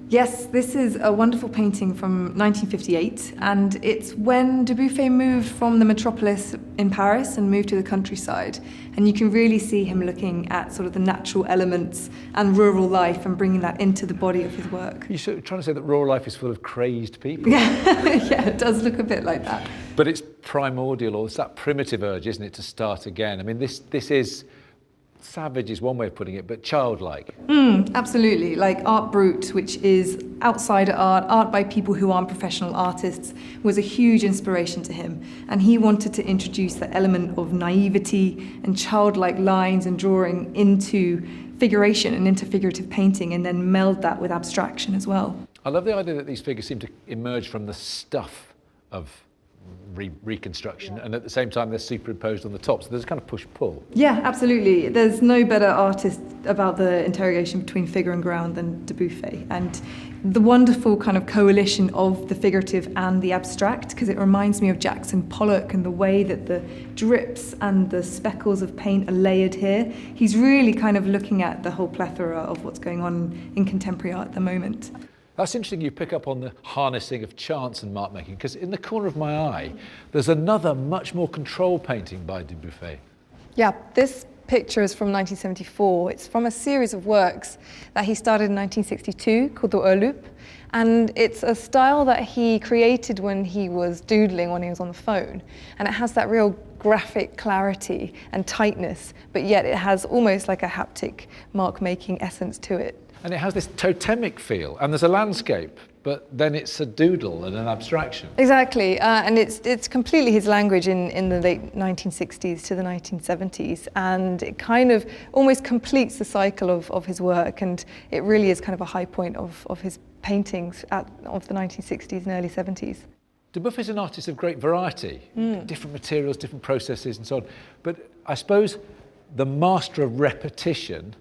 Yes, this is a wonderful painting from 1958, and it's when Dubuffet moved from the metropolis in Paris and moved to the countryside. And you can really see him looking at sort of the natural elements and rural life and bringing that into the body of his work. You're sort of trying to say that rural life is full of crazed people. Yeah, yeah, it does look a bit like that. But it's primordial, or it's that primitive urge, isn't it, to start again? I mean, this is savage is one way of putting it, but childlike. Absolutely, like art brut, which is outsider art by people who aren't professional artists, was a huge inspiration to him. And he wanted to introduce that element of naivety and childlike lines and drawing into figuration and into figurative painting, and then meld that with abstraction as well. I love the idea that these figures seem to emerge from the stuff of reconstruction, and at the same time they're superimposed on the top, so there's a kind of push-pull. Yeah, absolutely. There's no better artist about the interrogation between figure and ground than Dubuffet, and the wonderful kind of coalition of the figurative and the abstract, because it reminds me of Jackson Pollock and the way that the drips and the speckles of paint are layered here. He's really kind of looking at the whole plethora of what's going on in contemporary art at the moment. That's interesting you pick up on the harnessing of chance and mark making, because in the corner of my eye there's another much more controlled painting by Dubuffet. Yeah, this picture is from 1974. It's from a series of works that he started in 1962 called the Oerloop, and it's a style that he created when he was doodling, when he was on the phone, and it has that real graphic clarity and tightness, but yet it has almost like a haptic mark making essence to it. And it has this totemic feel, and there's a landscape, but then it's a doodle and an abstraction. Exactly, and it's completely his language in the late 1960s to the 1970s, and it kind of almost completes the cycle of his work, and it really is kind of a high point of his paintings of the 1960s and early 70s. Debuff is an artist of great variety, different materials, different processes and so on, but I suppose the master of repetition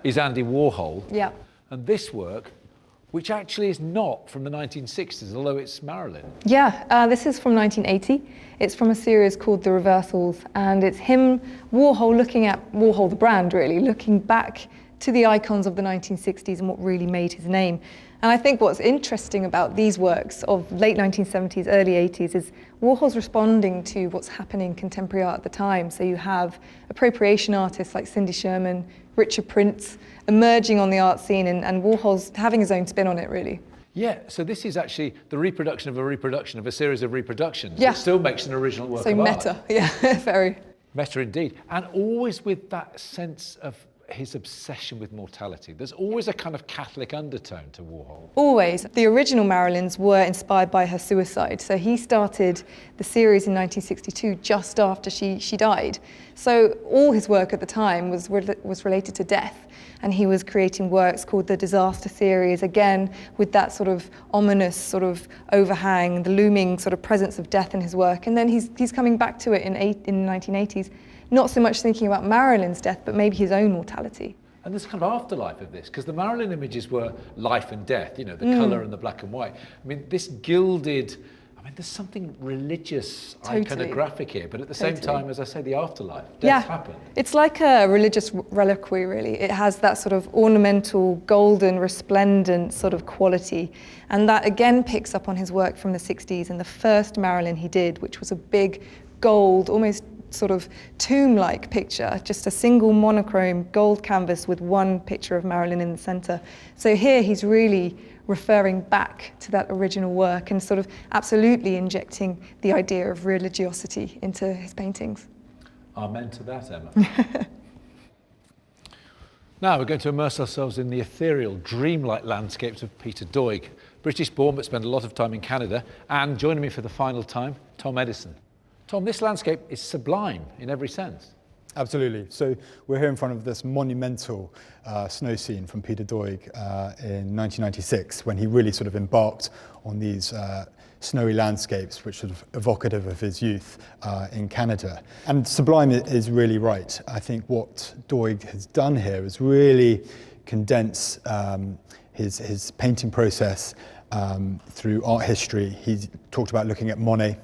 is Andy Warhol. Yeah. And this work, which actually is not from the 1960s, although it's Marilyn. Yeah, this is from 1980. It's from a series called The Reversals, and it's him, Warhol, looking at Warhol the brand, really, looking back to the icons of the 1960s and what really made his name. And I think what's interesting about these works of late 1970s, early 80s is Warhol's responding to what's happening in contemporary art at the time. So you have appropriation artists like Cindy Sherman, Richard Prince emerging on the art scene, and Warhol's having his own spin on it, really. Yeah, so this is actually the reproduction of a series of reproductions. Yeah. It still makes an original work So of meta, art. yeah, very. Meta indeed. And always with that sense of his obsession with mortality. There's always a kind of Catholic undertone to Warhol. Always. The original Marilyns were inspired by her suicide. So he started the series in 1962, just after she died. So all his work at the time was related to death. And he was creating works called the Disaster Series, again, with that sort of ominous sort of overhang, the looming sort of presence of death in his work. And then he's coming back to it in the 1980s, not so much thinking about Marilyn's death, but maybe his own mortality. And there's a kind of afterlife of this, because the Marilyn images were life and death, you know, the colour and the black and white. I mean, this gilded, I mean, there's something religious, Totally. iconographic here, but at the same Totally. time, as I say, the afterlife, death happened. It's like a religious reliquary, really. It has that sort of ornamental, golden, resplendent sort of quality. And that again picks up on his work from the 60s and the first Marilyn he did, which was a big gold, almost sort of tomb-like picture, just a single monochrome gold canvas with one picture of Marilyn in the center. So here he's really referring back to that original work and sort of absolutely injecting the idea of religiosity into his paintings. Amen to that, Emma. Now we're going to immerse ourselves in the ethereal, dreamlike landscapes of Peter Doig, British-born but spent a lot of time in Canada, and joining me for the final time, Tom Edison. Tom, this landscape is sublime in every sense. Absolutely. So we're here in front of this monumental snow scene from Peter Doig in 1996, when he really sort of embarked on these snowy landscapes, which are evocative of his youth in Canada. And sublime is really right. I think what Doig has done here is really condense his painting process through art history. He talked about looking at Monet,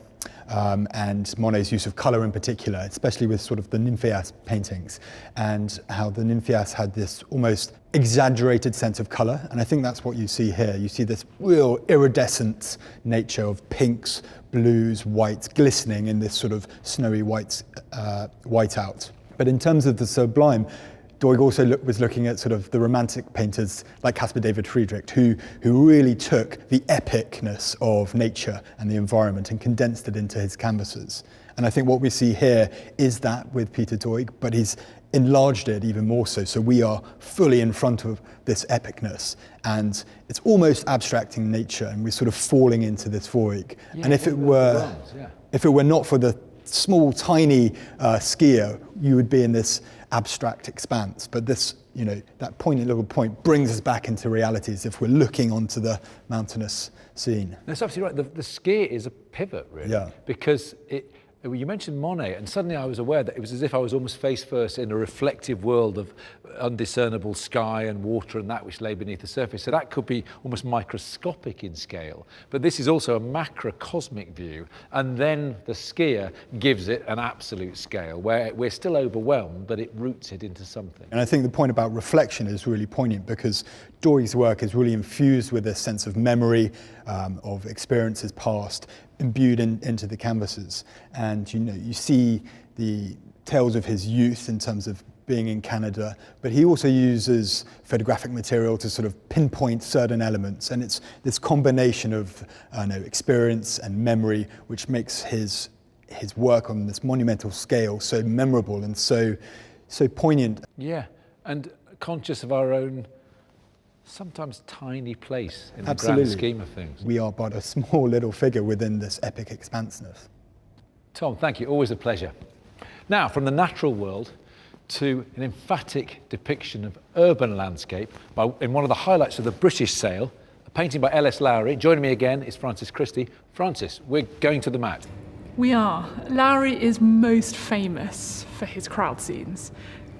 and Monet's use of colour in particular, especially with sort of the Nymphéas paintings, and how the Nymphéas had this almost exaggerated sense of colour, and I think that's what you see here. You see this real iridescent nature of pinks, blues, whites, glistening in this sort of snowy whiteout. But in terms of the sublime, Doig also was looking at sort of the romantic painters like Caspar David Friedrich, who really took the epicness of nature and the environment and condensed it into his canvases. And I think what we see here is that with Peter Doig, but he's enlarged it even more so. So we are fully in front of this epicness, and it's almost abstracting nature, and we're sort of falling into this void. Yeah, and if it were not for the small, tiny skier, you would be in this abstract expanse. But this, you know, that poignant little point brings us back into reality as if we're looking onto the mountainous scene. That's absolutely right. The skier is a pivot, really, because you mentioned Monet, and suddenly I was aware that it was as if I was almost face first in a reflective world of undiscernible sky and water and that which lay beneath the surface. So that could be almost microscopic in scale. But this is also a macrocosmic view, and then the skier gives it an absolute scale where we're still overwhelmed, but it roots it into something. And I think the point about reflection is really poignant, because Doig's work is really infused with this sense of memory, of experiences past, imbued into the canvases. And you see the tales of his youth in terms of being in Canada, but he also uses photographic material to sort of pinpoint certain elements, and it's this combination of experience and memory which makes his work on this monumental scale so memorable and so poignant. Yeah, and conscious of our own sometimes tiny place in the grand scheme of things. We are but a small little figure within this epic expanseness. Tom, thank you, always a pleasure. Now, from the natural world to an emphatic depiction of urban landscape in one of the highlights of the British sale, a painting by Ellis Lowry. Joining me again is Francis Christie. Francis, we're going to the mat. We are. Lowry is most famous for his crowd scenes.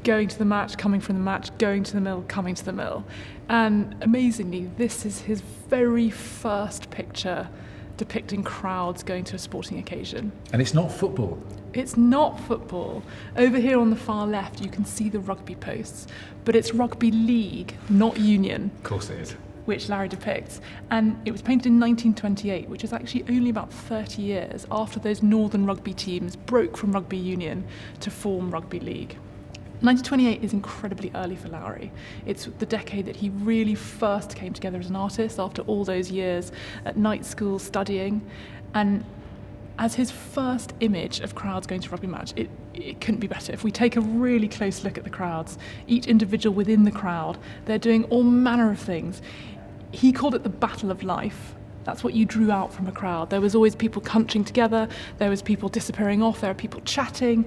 Going to the match, coming from the match, going to the mill, coming to the mill. And amazingly, this is his very first picture depicting crowds going to a sporting occasion. And it's not football. It's not football. Over here on the far left, you can see the rugby posts, but it's rugby league, not union. Of course it is. Which Lowry depicts. And it was painted in 1928, which is actually only about 30 years after those northern rugby teams broke from rugby union to form rugby league. 1928 is incredibly early for Lowry. It's the decade that he really first came together as an artist after all those years at night school studying. And as his first image of crowds going to a rugby match, it couldn't be better. If we take a really close look at the crowds, each individual within the crowd, they're doing all manner of things. He called it the battle of life. That's what you drew out from a crowd. There was always people punching together, there was people disappearing off, there were people chatting.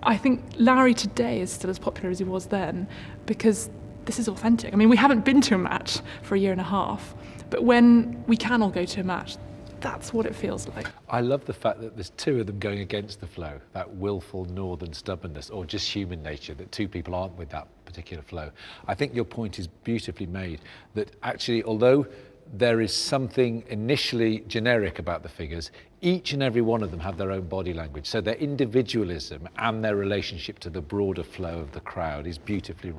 I think Lowry today is still as popular as he was then because this is authentic. I mean, we haven't been to a match for a year and a half, but when we can all go to a match, that's what it feels like. I love the fact that there's two of them going against the flow, that willful northern stubbornness, or just human nature, that two people aren't with that particular flow. I think your point is beautifully made, that actually, although there is something initially generic about the figures. Each and every one of them have their own body language, so their individualism and their relationship to the broader flow of the crowd is beautifully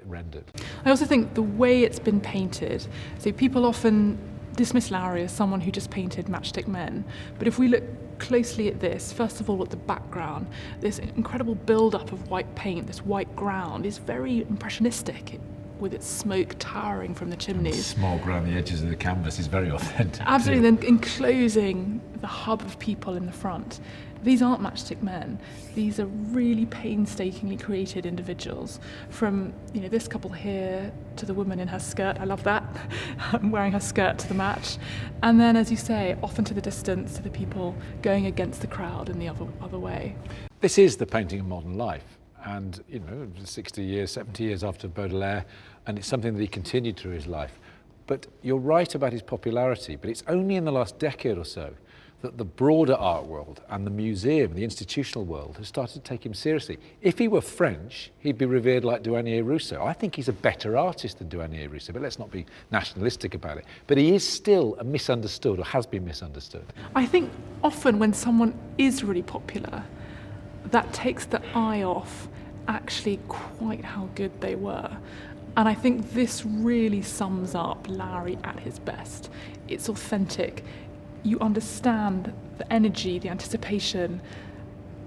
rendered. I also think the way it's been painted, so people often dismiss Lowry as someone who just painted matchstick men, but if we look closely at this, first of all at the background, this incredible build-up of white paint, this white ground is very impressionistic, with its smoke towering from the chimneys. Smog around the edges of the canvas is very authentic. Absolutely, then enclosing the hub of people in the front. These aren't matchstick men. These are really painstakingly created individuals. From this couple here to the woman in her skirt, I love that, wearing her skirt to the match. And then, as you say, off into the distance to the people going against the crowd in the other way. This is the painting of modern life. And 60 years, 70 years after Baudelaire, and it's something that he continued through his life. But you're right about his popularity, but it's only in the last decade or so that the broader art world and the museum, the institutional world, has started to take him seriously. If he were French, he'd be revered like Douanier Rousseau. I think he's a better artist than Douanier Rousseau, but let's not be nationalistic about it. But he is still a misunderstood, or has been misunderstood. I think often when someone is really popular, that takes the eye off actually quite how good they were. And I think this really sums up Lowry at his best. It's authentic. You understand the energy, the anticipation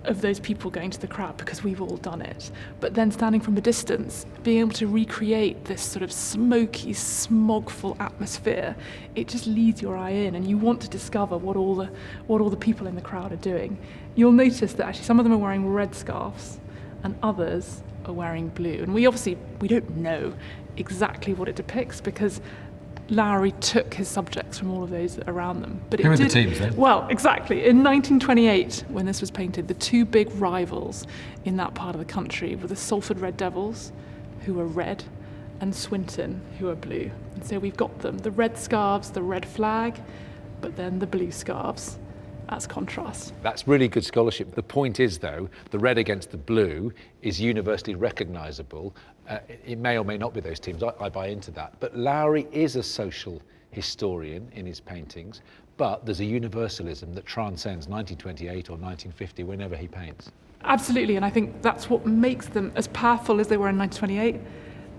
of those people going to the crowd, because we've all done it. But then standing from a distance, being able to recreate this sort of smoky, smogful atmosphere, it just leads your eye in, and you want to discover what all the people in the crowd are doing. You'll notice that actually some of them are wearing red scarves and others are wearing blue. And we don't know exactly what it depicts, because Lowry took his subjects from all of those around them. But Who were the teams then? Well, exactly. In 1928, when this was painted, the two big rivals in that part of the country were the Salford Red Devils, who were red, and Swinton, who are blue. And so we've got them, the red scarves, the red flag, but then the blue scarves as contrast. That's really good scholarship. The point is, though, the red against the blue is universally recognisable. It may or may not be those teams. I buy into that. But Lowry is a social historian in his paintings, but there's a universalism that transcends 1928 or 1950 whenever he paints. Absolutely, and I think that's what makes them as powerful as they were in 1928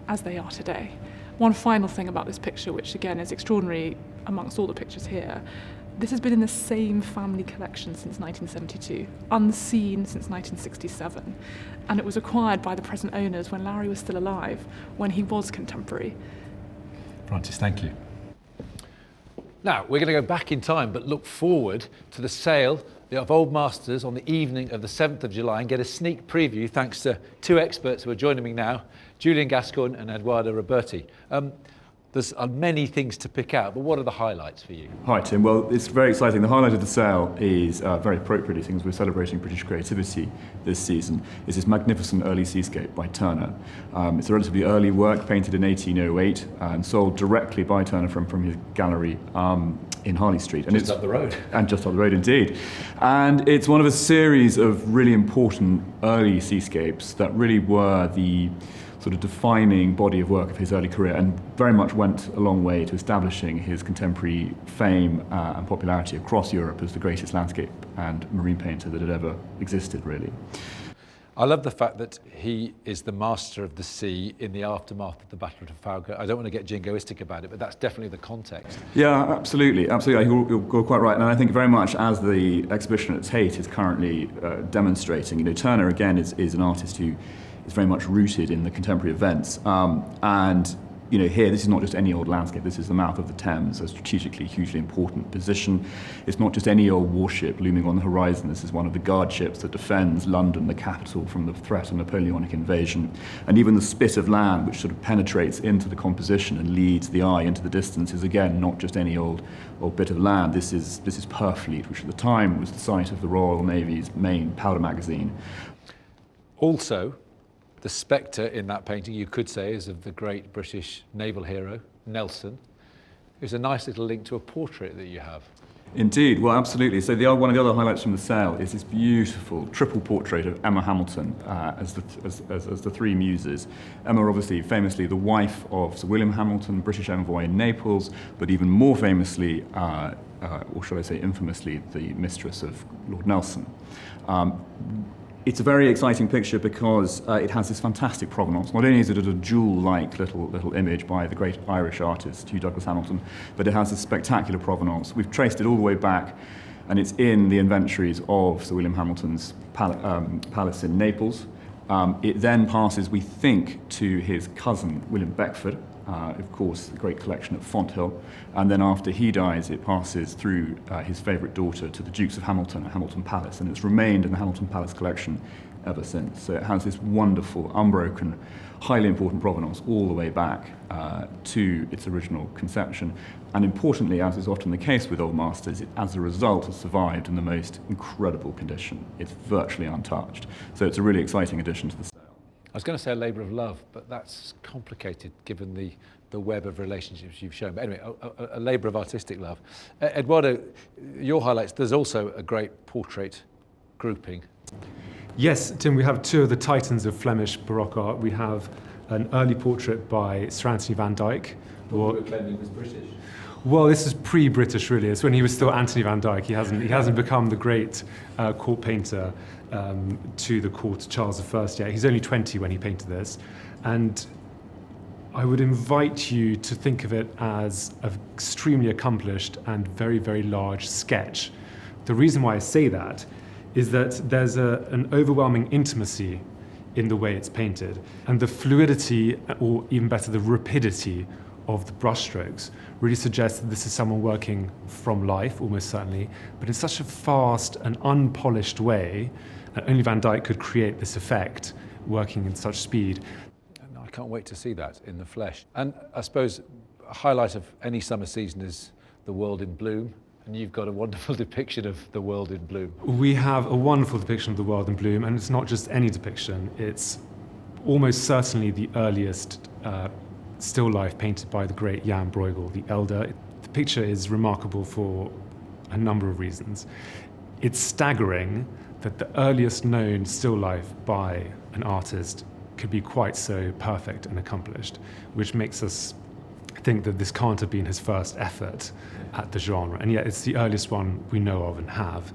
as they are today. One final thing about this picture, which again is extraordinary amongst all the pictures here, this has been in the same family collection since 1972, unseen since 1967, and it was acquired by the present owners when Lowry was still alive, when he was contemporary. Francis, thank you. Now, we're going to go back in time, but look forward to the sale of Old Masters on the evening of the 7th of July and get a sneak preview thanks to two experts who are joining me now, Julian Gascoigne and Eduardo Roberti. There's many things to pick out, but what are the highlights for you? Hi, Tim. Well, it's very exciting. The highlight of the sale is very appropriately, since we're celebrating British creativity this season, is this magnificent early seascape by Turner. It's a relatively early work, painted in 1808 and sold directly by Turner from his gallery in Harley Street. And just up the road. And just up the road, indeed. And it's one of a series of really important early seascapes that really were the sort of defining body of work of his early career, and very much went a long way to establishing his contemporary fame and popularity across Europe as the greatest landscape and marine painter that had ever existed, really. I love the fact that he is the master of the sea in the aftermath of the Battle of Trafalgar. I don't want to get jingoistic about it, but that's definitely the context. Yeah, absolutely. You're quite right. And I think very much as the exhibition at Tate is currently demonstrating, Turner, again, is an artist who is very much rooted in the contemporary events. And here, this is not just any old landscape. This is the mouth of the Thames, a strategically hugely important position. It's not just any old warship looming on the horizon. This is one of the guard ships that defends London, the capital, from the threat of Napoleonic invasion. And even the spit of land, which sort of penetrates into the composition and leads the eye into the distance, is again not just any old bit of land. This is Purfleet, which at the time was the site of the Royal Navy's main powder magazine. Also, the spectre in that painting, you could say, is of the great British naval hero, Nelson. There's a nice little link to a portrait that you have. Indeed, well, absolutely. So one of the other highlights from the sale is this beautiful triple portrait of Emma Hamilton as the three muses. Emma, obviously, famously the wife of Sir William Hamilton, British envoy in Naples, but even more famously, or shall I say infamously, the mistress of Lord Nelson. It's a very exciting picture because it has this fantastic provenance. Not only is it a jewel-like little image by the great Irish artist Hugh Douglas Hamilton, but it has this spectacular provenance. We've traced it all the way back, and it's in the inventories of Sir William Hamilton's palace in Naples. It then passes, we think, to his cousin William Beckford, of course, the great collection at Fonthill, and then after he dies, it passes through his favourite daughter to the Dukes of Hamilton at Hamilton Palace, and it's remained in the Hamilton Palace collection ever since. So it has this wonderful, unbroken, highly important provenance all the way back to its original conception. And importantly, as is often the case with old masters, it, as a result, has survived in the most incredible condition. It's virtually untouched. So it's a really exciting addition to the sale. I was going to say a labour of love, but that's complicated given the web of relationships you've shown. But anyway, a labour of artistic love. Eduardo, your highlights, there's also a great portrait grouping. Yes, Tim, we have two of the titans of Flemish Baroque art. We have an early portrait by Sir Anthony van Dyck. Who claimed he was British. Well, this is pre-British, really. It's when he was still Anthony van Dyck. He hasn't become the great court painter to the court of Charles I yet. He's only 20 when he painted this. And I would invite you to think of it as an extremely accomplished and very, very large sketch. The reason why I say that is that there's an overwhelming intimacy in the way it's painted. And the fluidity, or even better, the rapidity of the brushstrokes really suggests that this is someone working from life, almost certainly, but in such a fast and unpolished way that only Van Dyck could create this effect, working in such speed. And I can't wait to see that in the flesh. And I suppose a highlight of any summer season is the world in bloom. And you've got a wonderful depiction of the world in bloom. We have a wonderful depiction of the world in bloom, and it's not just any depiction. It's almost certainly the earliest still life painted by the great Jan Brueghel, the elder. The picture is remarkable for a number of reasons. It's staggering that the earliest known still life by an artist could be quite so perfect and accomplished, which makes us think that this can't have been his first effort at the genre, and yet it's the earliest one we know of and have.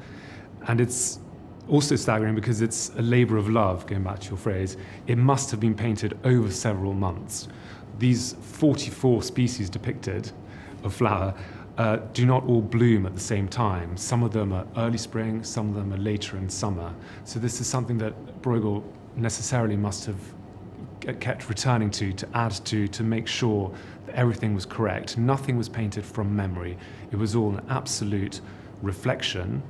And it's also staggering because it's a labour of love, going back to your phrase. It must have been painted over several months. These 44 species depicted of flower do not all bloom at the same time. Some of them are early spring, some of them are later in summer. So this is something that Brueghel necessarily must have kept returning to add to make sure that everything was correct. Nothing was painted from memory. It was all an absolute reflection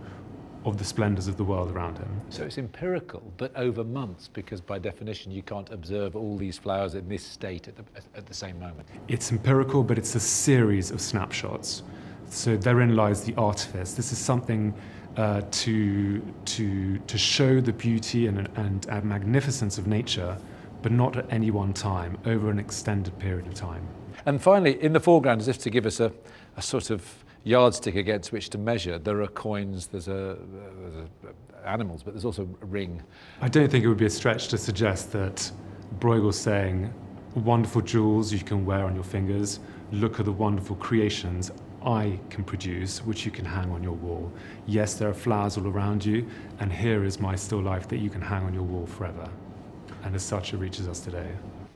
of the splendours of the world around him. So it's empirical, but over months, because by definition you can't observe all these flowers in this state at the same moment. It's empirical, but it's a series of snapshots. So therein lies the artifice. This is something to show the beauty and magnificence of nature, but not at any one time, over an extended period of time. And finally, in the foreground, as if to give us a sort of yardstick against which to measure, there are coins, there's animals, but there's also a ring. I don't think it would be a stretch to suggest that Brueghel's saying, wonderful jewels you can wear on your fingers, look at the wonderful creations I can produce, which you can hang on your wall. Yes, there are flowers all around you, and here is my still life that you can hang on your wall forever. And as such, it reaches us today.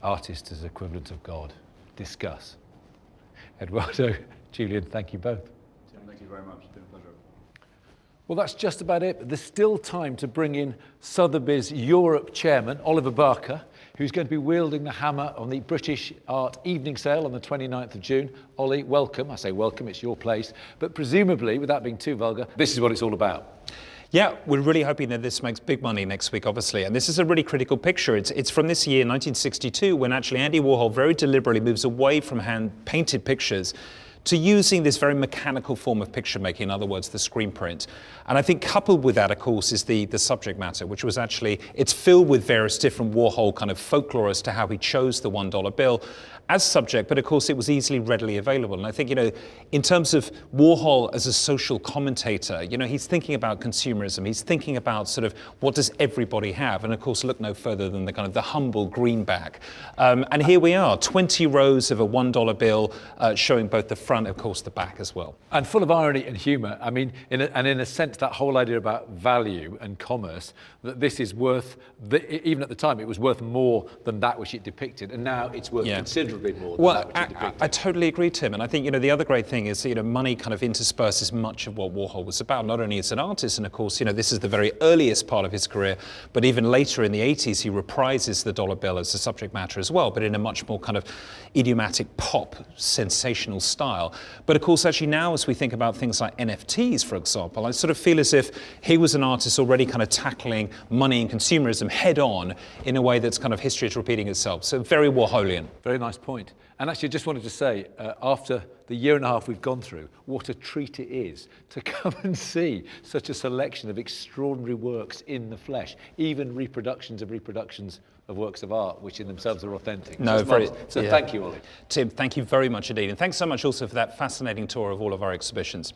Artist is equivalent of God. Discuss. Eduardo, Julian, thank you both. Thank you very much. It's been a pleasure. Well, that's just about it. But there's still time to bring in Sotheby's Europe chairman, Oliver Barker, who's going to be wielding the hammer on the British Art Evening Sale on the 29th of June. Ollie, welcome. I say welcome, it's your place. But presumably, without being too vulgar, this is what it's all about. Yeah, we're really hoping that this makes big money next week, obviously. And this is a really critical picture. It's from this year, 1962, when actually Andy Warhol very deliberately moves away from hand-painted pictures to using this very mechanical form of picture making, in other words, the screen print. And I think coupled with that, of course, is the subject matter, which was actually, it's filled with various different Warhol kind of folklore as to how he chose the $1 bill as subject, but of course it was easily readily available. And I think, in terms of Warhol as a social commentator, he's thinking about consumerism, he's thinking about sort of what does everybody have, and of course look no further than the kind of the humble greenback. And here we are, 20 rows of a $1 bill showing both the front, of course, the back as well. And full of irony and humour. I mean, in a sense, that whole idea about value and commerce, that this is worth, even at the time, it was worth more than that which it depicted, and now it's worth considerably more than that which it depicted. I totally agree, Tim, and I think the other great thing is money kind of intersperses much of what Warhol was about, not only as an artist, and of course this is the very earliest part of his career, but even later in the 80s he reprises the dollar bill as a subject matter as well, but in a much more kind of idiomatic pop sensational style. But of course actually now as we think about things like NFTs, for example, I sort of feel as if he was an artist already kind of tackling money and consumerism head on in a way that's kind of history is repeating itself. So very Warholian. Very nice point. And actually, I just wanted to say, after the year and a half we've gone through, what a treat it is to come and see such a selection of extraordinary works in the flesh, even reproductions of works of art, which in themselves are authentic. So thank you, Ollie. Tim, thank you very much indeed. And thanks so much also for that fascinating tour of all of our exhibitions.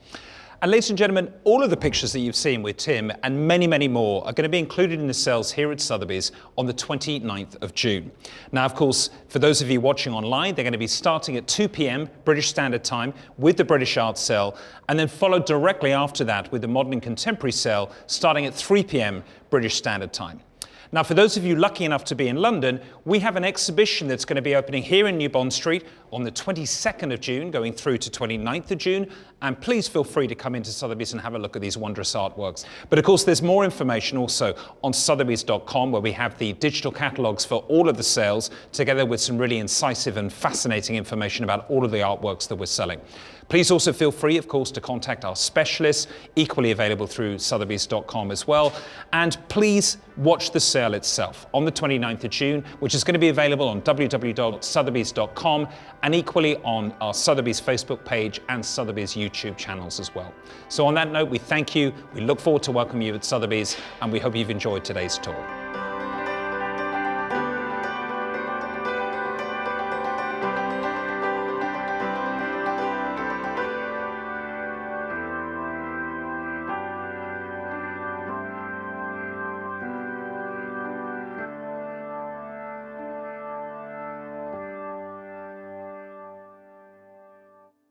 And ladies and gentlemen, all of the pictures that you've seen with Tim and many, many more are going to be included in the sales here at Sotheby's on the 29th of June. Now, of course, for those of you watching online, they're going to be starting at 2 p.m. British Standard Time with the British Art Sale, and then followed directly after that with the Modern and Contemporary Sale starting at 3 p.m. British Standard Time. Now, for those of you lucky enough to be in London, we have an exhibition that's going to be opening here in New Bond Street on the 22nd of June, going through to 29th of June. And please feel free to come into Sotheby's and have a look at these wondrous artworks. But of course, there's more information also on sotheby's.com, where we have the digital catalogues for all of the sales, together with some really incisive and fascinating information about all of the artworks that we're selling. Please also feel free, of course, to contact our specialists, equally available through sotheby's.com as well. And please watch the sale itself on the 29th of June, which is going to be available on www.sotheby's.com and equally on our Sotheby's Facebook page and Sotheby's YouTube channels as well. So on that note, we thank you, we look forward to welcoming you at Sotheby's, and we hope you've enjoyed today's tour.